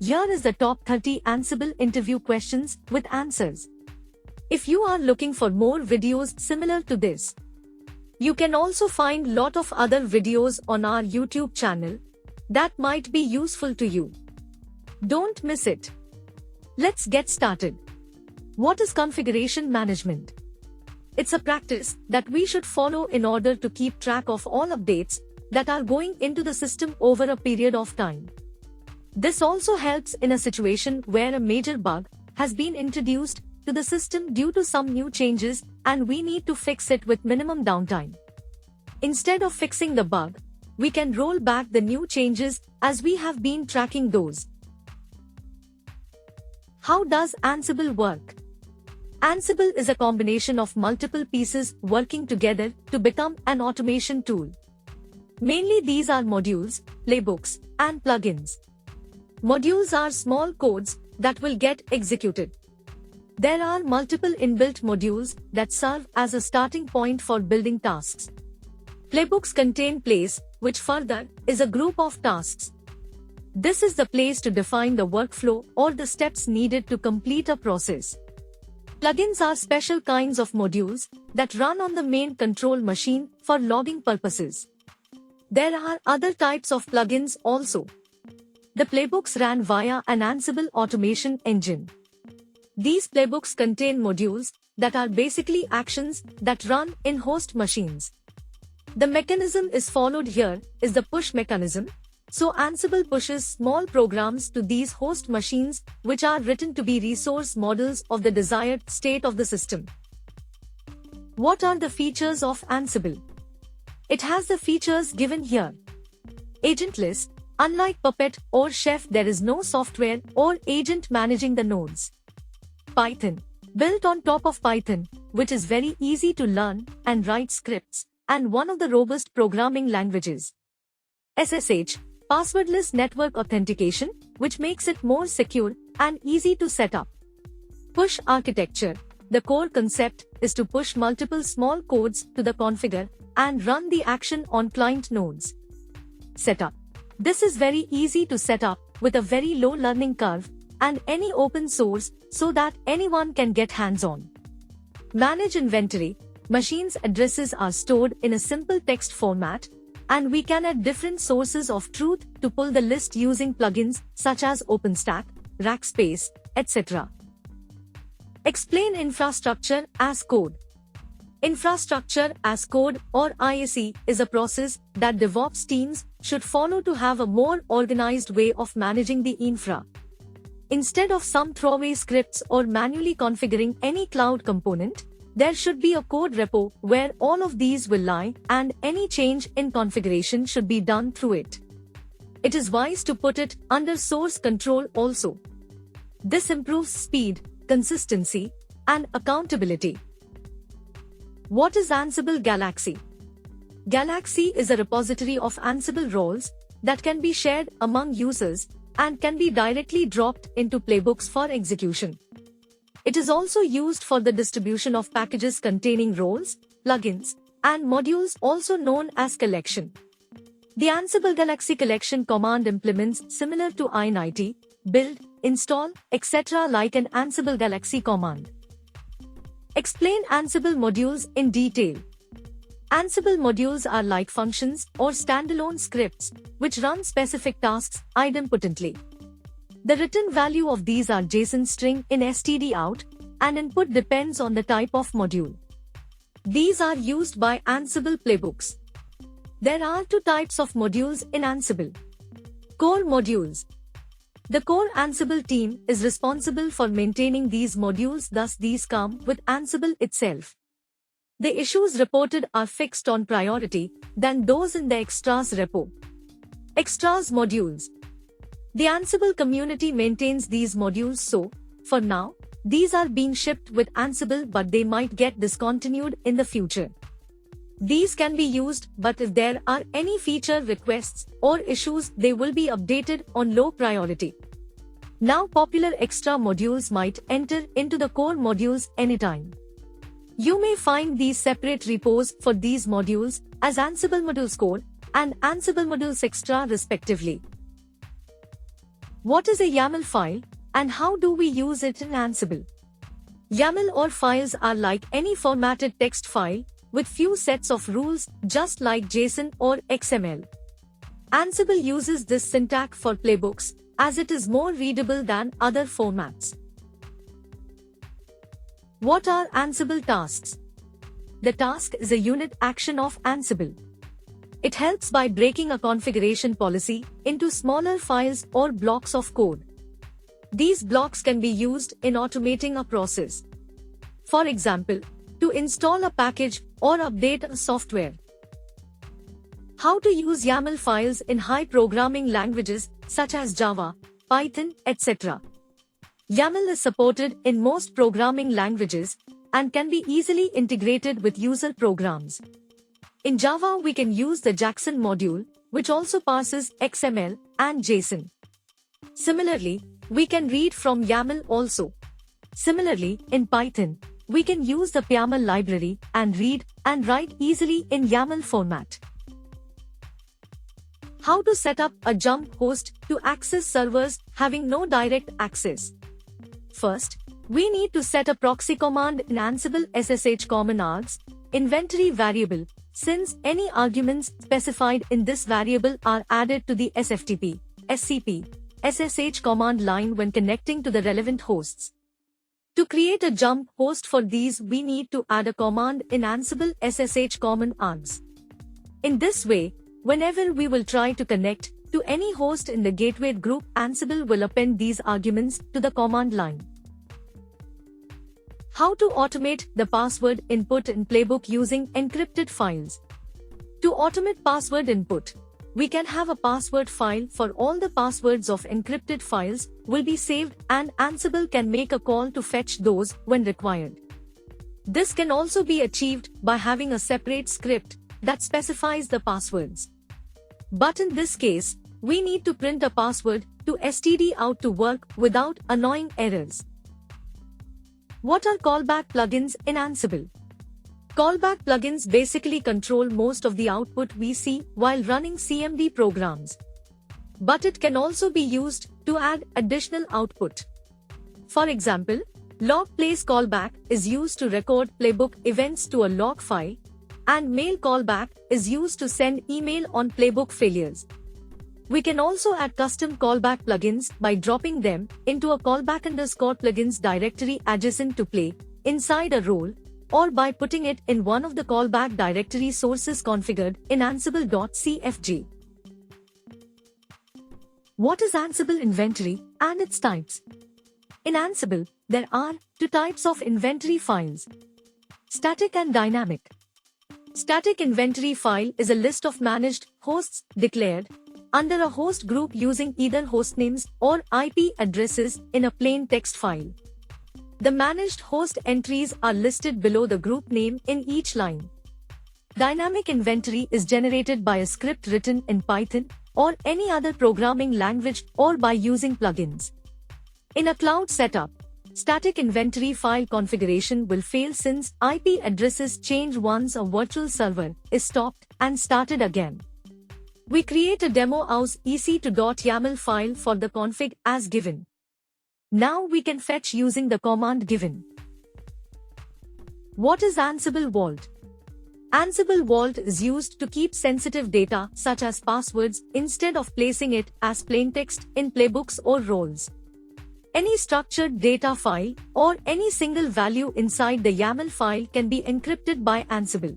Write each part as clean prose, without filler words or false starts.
Here is the top 30 Ansible interview questions with answers. If you are looking for more videos similar to this, you can also find lot of other videos on our YouTube channel that might be useful to you. Don't miss it. Let's get started. What is configuration management? It's a practice that we should follow in order to keep track of all updates that are going into the system over a period of time. This also helps in a situation where a major bug has been introduced to the system due to some new changes and we need to fix it with minimum downtime. Instead of fixing the bug, we can roll back the new changes as we have been tracking those. How does Ansible work? Ansible is a combination of multiple pieces working together to become an automation tool. Mainly these are modules, playbooks, and plugins. Modules are small codes that will get executed. There are multiple inbuilt modules that serve as a starting point for building tasks. Playbooks contain plays, which further is a group of tasks. This is the place to define the workflow or the steps needed to complete a process. Plugins are special kinds of modules that run on the main control machine for logging purposes. There are other types of plugins also. The playbooks ran via an Ansible automation engine. These playbooks contain modules that are basically actions that run in host machines. The mechanism is followed here is the push mechanism. So Ansible pushes small programs to these host machines which are written to be resource models of the desired state of the system. What are the features of Ansible? It has the features given here. Agentless. Unlike Puppet or Chef, there is no software or agent managing the nodes. Python. Built on top of Python, which is very easy to learn and write scripts, and one of the robust programming languages. SSH. Passwordless network authentication, which makes it more secure and easy to set up. Push architecture. The core concept is to push multiple small codes to the configure and run the action on client nodes. Setup. This is very easy to set up with a very low learning curve and any open source so that anyone can get hands-on. Manage inventory. Machines' addresses are stored in a simple text format, and we can add different sources of truth to pull the list using plugins such as OpenStack, Rackspace, etc. Explain infrastructure as code. Infrastructure as code or IAC is a process that DevOps teams should follow to have a more organized way of managing the infra. Instead of some throwaway scripts or manually configuring any cloud component, there should be a code repo where all of these will lie and any change in configuration should be done through it. It is wise to put it under source control also. This improves speed, consistency, and accountability. What is Ansible Galaxy? Galaxy is a repository of Ansible roles that can be shared among users and can be directly dropped into playbooks for execution. It is also used for the distribution of packages containing roles, plugins, and modules, also known as collection. The Ansible Galaxy collection command implements similar to init, build, install, etc. like an Ansible Galaxy command. Explain Ansible modules in detail. Ansible modules are like functions or standalone scripts which run specific tasks idempotently. The return value of these are JSON string in stdout, and input depends on the type of module. These are used by Ansible playbooks. There are two types of modules in Ansible. Core modules. The core Ansible team is responsible for maintaining these modules, thus these come with Ansible itself. The issues reported are fixed on priority than those in the extras repo. Extras modules. The Ansible community maintains these modules, so, for now, these are being shipped with Ansible, but they might get discontinued in the future. These can be used, but if there are any feature requests or issues, they will be updated on low priority. Now popular extra modules might enter into the core modules anytime. You may find these separate repos for these modules as Ansible Modules Core and Ansible Modules Extra respectively. What is a YAML file and how do we use it in Ansible? YAML or files are like any formatted text file with few sets of rules, just like JSON or XML. Ansible uses this syntax for playbooks as it is more readable than other formats. What are Ansible tasks? The task is a unit action of Ansible. It helps by breaking a configuration policy into smaller files or blocks of code. These blocks can be used in automating a process. For example, to install a package or update a software. How to use YAML files in high programming languages such as Java, Python, etc. YAML is supported in most programming languages and can be easily integrated with user programs. In Java, we can use the Jackson module, which also parses XML and JSON. Similarly, we can read from YAML also. Similarly, in Python, we can use the PyAML library and read and write easily in YAML format. How to set up a JUMP host to access servers having no direct access? First, we need to set a proxy command in Ansible SSH common args inventory variable, since any arguments specified in this variable are added to the SFTP, SCP, SSH command line when connecting to the relevant hosts. To create a JUMP host for these, we need to add a command in Ansible SSH common args. In this way, whenever we will try to connect to any host in the gateway group, Ansible will append these arguments to the command line. How to automate the password input in Playbook using encrypted files? To automate password input, we can have a password file for all the passwords of encrypted files will be saved, and Ansible can make a call to fetch those when required. This can also be achieved by having a separate script that specifies the passwords. But in this case, we need to print a password to std out to work without annoying errors. What are callback plugins in Ansible? Callback plugins basically control most of the output we see while running CMD programs. But it can also be used to add additional output. For example, log place callback is used to record playbook events to a log file, and mail callback is used to send email on playbook failures. We can also add custom callback plugins by dropping them into a callback_plugins directory adjacent to play inside a role, or by putting it in one of the callback directory sources configured in ansible.cfg. What is Ansible inventory and its types? In Ansible, there are two types of inventory files: static and dynamic. Static inventory file is a list of managed hosts declared under a host group using either hostnames or IP addresses in a plain text file. The managed host entries are listed below the group name in each line. Dynamic inventory is generated by a script written in Python or any other programming language or by using plugins. In a cloud setup, static inventory file configuration will fail since IP addresses change once a virtual server is stopped and started again. We create a demo aus ec2.yaml file for the config as given. Now we can fetch using the command given. What is Ansible Vault? Ansible Vault is used to keep sensitive data such as passwords instead of placing it as plain text in playbooks or roles. Any structured data file or any single value inside the YAML file can be encrypted by Ansible.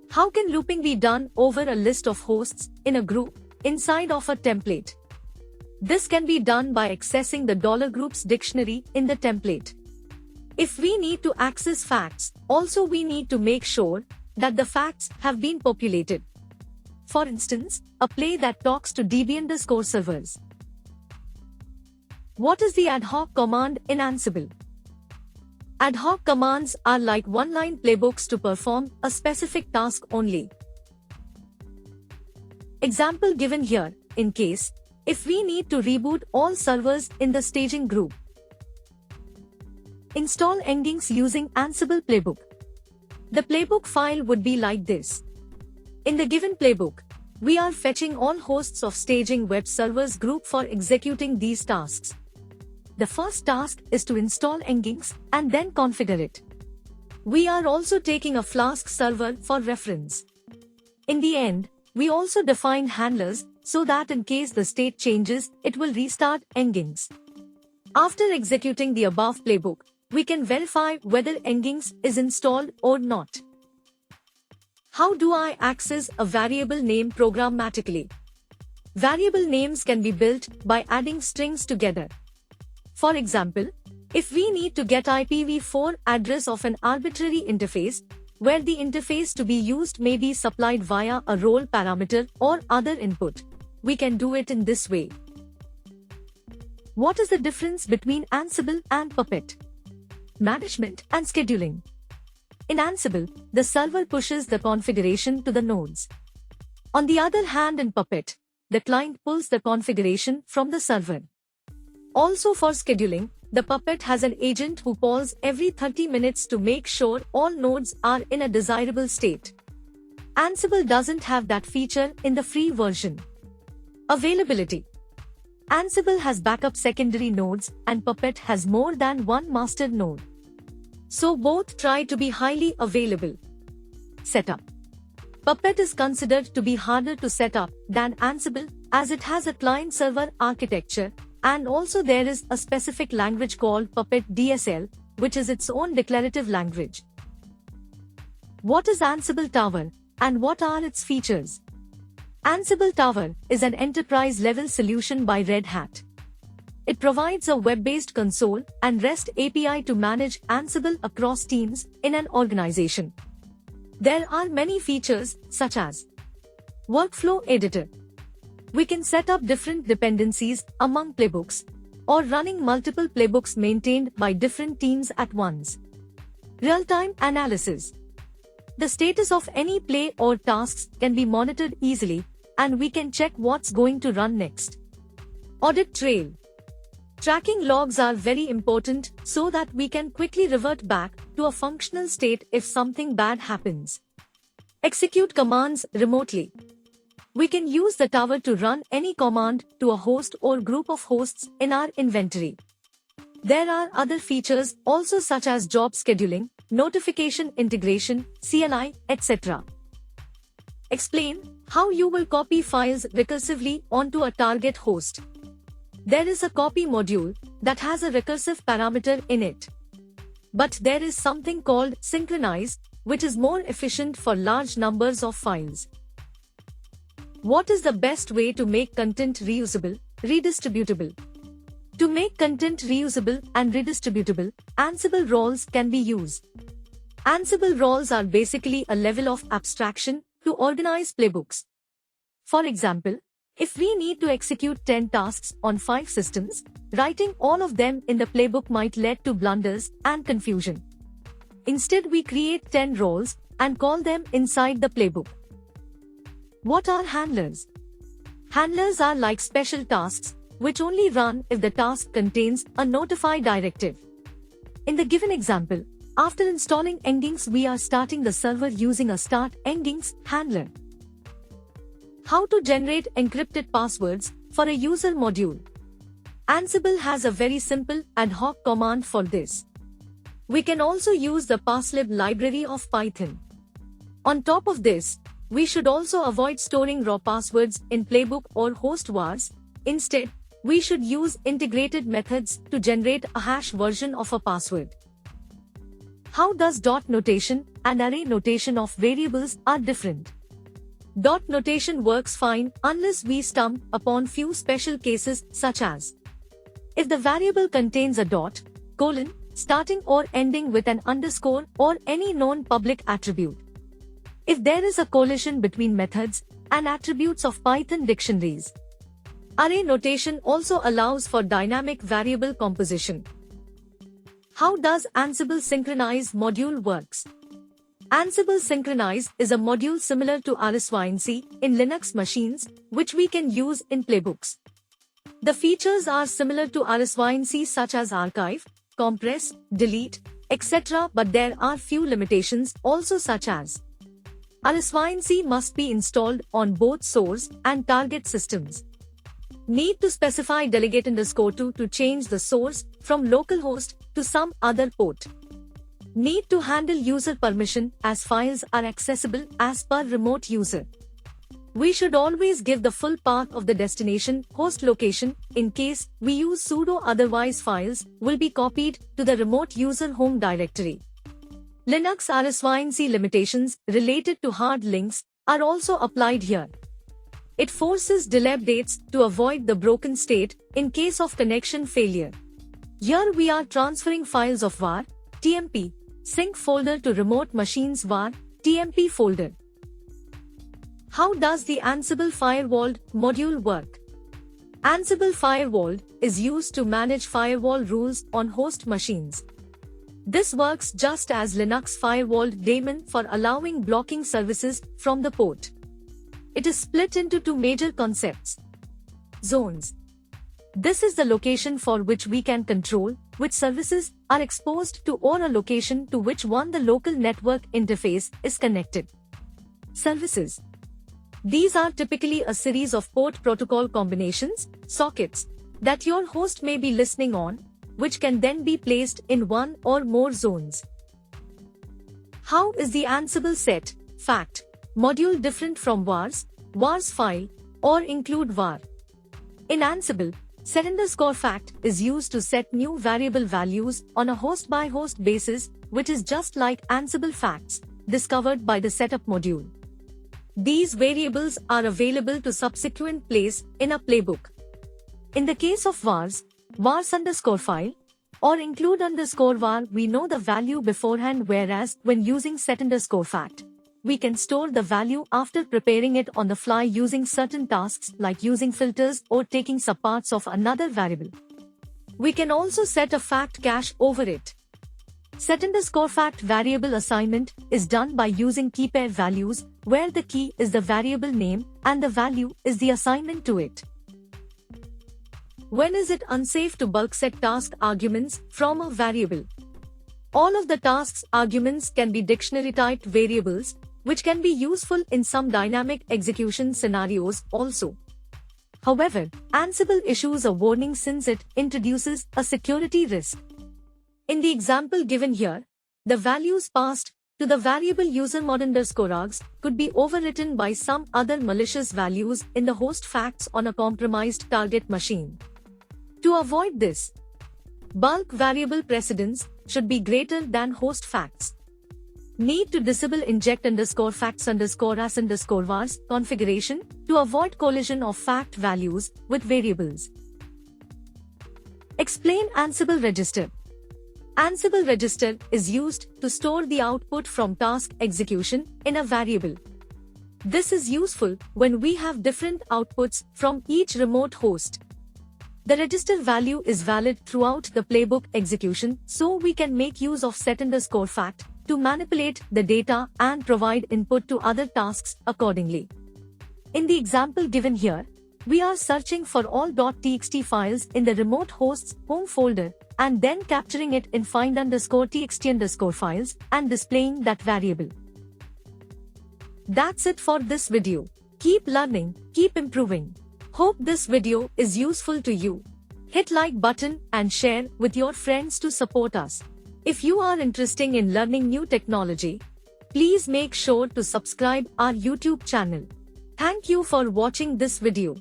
How can looping be done over a list of hosts in a group inside of a template? This can be done by accessing the $groups dictionary in the template. If we need to access facts, also we need to make sure that the facts have been populated. For instance, a play that talks to DB_servers. What is the ad hoc command in Ansible? Ad hoc commands are like one-line playbooks to perform a specific task only. Example given here, in case, if we need to reboot all servers in the staging group. Install Nginx using Ansible Playbook. The playbook file would be like this. In the given playbook, we are fetching all hosts of staging web servers group for executing these tasks. The first task is to install Nginx and then configure it. We are also taking a Flask server for reference. In the end, we also define handlers so that in case the state changes, it will restart Nginx. After executing the above playbook, we can verify whether Nginx is installed or not. How do I access a variable name programmatically? Variable names can be built by adding strings together. For example, if we need to get IPv4 address of an arbitrary interface, where the interface to be used may be supplied via a role parameter or other input, we can do it in this way. What is the difference between Ansible and Puppet? Management and scheduling. In Ansible, the server pushes the configuration to the nodes. On the other hand, in Puppet, the client pulls the configuration from the server. Also for scheduling, the Puppet has an agent who calls every 30 minutes to make sure all nodes are in a desirable state. Ansible doesn't have that feature in the free version. Availability. Ansible has backup secondary nodes and Puppet has more than one master node. So both try to be highly available. Setup. Puppet is considered to be harder to set up than Ansible as it has a client-server architecture, and also there is a specific language called Puppet DSL, which is its own declarative language. What is Ansible Tower and what are its features? Ansible Tower is an enterprise-level solution by Red Hat. It provides a web-based console and REST API to manage Ansible across teams in an organization. There are many features such as Workflow Editor. We can set up different dependencies among playbooks or running multiple playbooks maintained by different teams at once. Real-time analysis. The status of any play or tasks can be monitored easily, and we can check what's going to run next. Audit trail. Tracking logs are very important so that we can quickly revert back to a functional state if something bad happens. Execute commands remotely. We can use the tower to run any command to a host or group of hosts in our inventory. There are other features also such as job scheduling, notification integration, CLI, etc. Explain how you will copy files recursively onto a target host. There is a copy module that has a recursive parameter in it. But there is something called synchronize, which is more efficient for large numbers of files. What is the best way to make content reusable, redistributable? To make content reusable and redistributable, Ansible roles can be used. Ansible roles are basically a level of abstraction to organize playbooks. For example, if we need to execute 10 tasks on 5 systems, writing all of them in the playbook might lead to blunders and confusion. Instead, we create 10 roles and call them inside the playbook. What are handlers? Handlers are like special tasks, which only run if the task contains a notify directive. In the given example, after installing Nginx, we are starting the server using a start Nginx handler. How to generate encrypted passwords for a user module? Ansible has a very simple ad hoc command for this. We can also use the passlib library of Python. On top of this, we should also avoid storing raw passwords in playbook or host vars. Instead, we should use integrated methods to generate a hash version of a password. How does dot notation and array notation of variables are different? Dot notation works fine unless we stumble upon few special cases such as if the variable contains a dot, colon, starting or ending with an underscore or any known public attribute. If there is a collision between methods and attributes of Python dictionaries. Array notation also allows for dynamic variable composition. How does Ansible Synchronize module works? Ansible Synchronize is a module similar to RSync in Linux machines, which we can use in playbooks. The features are similar to RSync such as archive, compress, delete, etc., but there are few limitations also such as RSYNC must be installed on both source and target systems. Need to specify delegate_2 to change the source from localhost to some other port. Need to handle user permission as files are accessible as per remote user. We should always give the full path of the destination host location in case we use sudo, otherwise files will be copied to the remote user home directory. Linux RSYNC limitations related to hard links are also applied here. It forces delay updates to avoid the broken state in case of connection failure. Here we are transferring files of var, tmp, sync folder to remote machines var, tmp folder. How does the Ansible Firewalled module work? Ansible Firewalled is used to manage firewall rules on host machines. This works just as Linux Firewalled daemon for allowing blocking services from the port. It is split into two major concepts. Zones. This is the location for which we can control which services are exposed to, or a location to which one the local network interface is connected. Services. These are typically a series of port protocol combinations, sockets, that your host may be listening on, which can then be placed in one or more zones. How is the Ansible set, fact, module different from vars file, or include var? In Ansible, set_fact is used to set new variable values on a host-by-host basis, which is just like Ansible facts, discovered by the setup module. These variables are available to subsequent place in a playbook. In the case of vars_file, or include_var, we know the value beforehand, whereas when using set_fact, we can store the value after preparing it on the fly using certain tasks like using filters or taking subparts of another variable. We can also set a fact cache over it. Set_fact variable assignment is done by using key pair values, where the key is the variable name and the value is the assignment to it. When is it unsafe to bulk set task arguments from a variable? All of the task's arguments can be dictionary typed variables, which can be useful in some dynamic execution scenarios also. However, Ansible issues a warning since it introduces a security risk. In the example given here, the values passed to the variable usermod_args could be overwritten by some other malicious values in the host facts on a compromised target machine. To avoid this, bulk variable precedence should be greater than host facts. Need to disable inject_facts_as_vars configuration to avoid collision of fact values with variables. Explain Ansible register. Ansible register is used to store the output from task execution in a variable. This is useful when we have different outputs from each remote host. The register value is valid throughout the playbook execution, so we can make use of set_fact to manipulate the data and provide input to other tasks accordingly. In the example given here, we are searching for all .txt files in the remote host's home folder and then capturing it in find_txt_files and displaying that variable. That's it for this video. Keep learning, keep improving. Hope this video is useful to you. Hit like button and share with your friends to support us. If you are interested in learning new technology, please make sure to subscribe our YouTube channel. Thank you for watching this video.